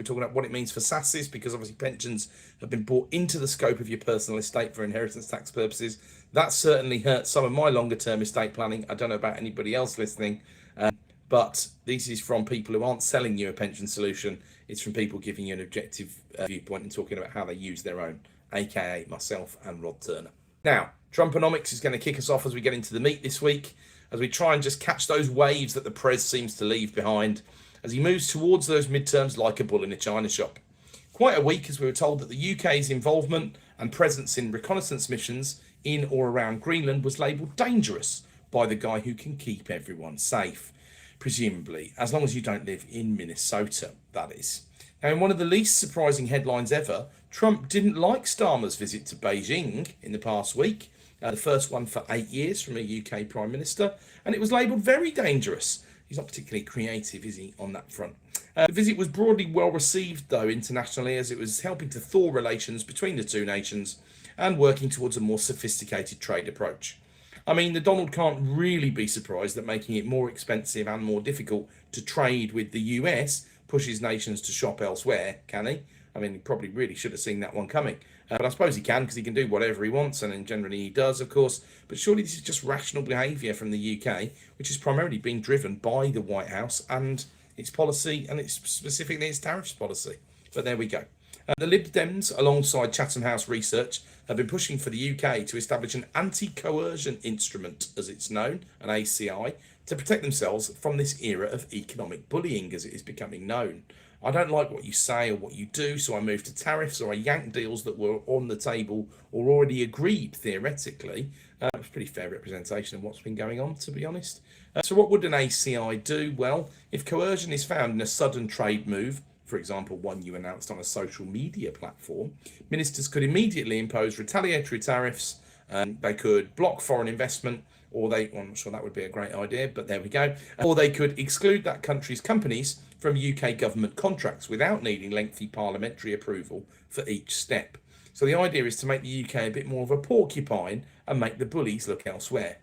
We're talking about what it means for SASs, because obviously pensions have been brought into the scope of your personal estate for inheritance tax purposes. That certainly hurts some of my longer term estate planning. I don't know about anybody else listening, but this is from people who aren't selling you a pension solution. It's from people giving you an objective viewpoint and talking about how they use their own, aka myself and Rod Turner. Now, Trumponomics is going to kick us off as we get into the meat this week, as we try and just catch those waves that the Prez seems to leave behind as he moves towards those midterms like a bull in a china shop. Quite a week as we were told that the UK's involvement and presence in reconnaissance missions in or around Greenland was labelled dangerous by the guy who can keep everyone safe. Presumably, as long as you don't live in Minnesota, that is. Now, in one of the least surprising headlines ever, Trump didn't like Starmer's visit to Beijing in the past week, the first one for 8 years from a UK Prime Minister, and it was labelled very dangerous. He's not particularly creative, is he, on that front? The visit was broadly well received, though, internationally, as it was helping to thaw relations between the two nations and working towards a more sophisticated trade approach. I mean, the Donald can't really be surprised that making it more expensive and more difficult to trade with the US pushes nations to shop elsewhere, can he? I mean, he probably really should have seen that one coming. But I suppose he can, because he can do whatever he wants, and then generally he does, of course. But surely this is just rational behaviour from the UK, which is primarily being driven by the White House and its policy, and it's specifically its tariffs policy. But there we go. The Lib Dems, alongside Chatham House Research, have been pushing for the UK to establish an anti-coercion instrument, as it's known, an ACI, to protect themselves from this era of economic bullying, as it is becoming known. I don't like what you say or what you do, so I move to tariffs, or I yank deals that were on the table or already agreed, theoretically. It's a pretty fair representation of what's been going on, to be honest. So what would an ACI do? Well, if coercion is found in a sudden trade move, for example, one you announced on a social media platform, ministers could immediately impose retaliatory tariffs. They could block foreign investment, or well, I'm not sure that would be a great idea, but there we go. Or they could exclude that country's companies from UK government contracts without needing lengthy parliamentary approval for each step. So the idea is to make the UK a bit more of a porcupine and make the bullies look elsewhere.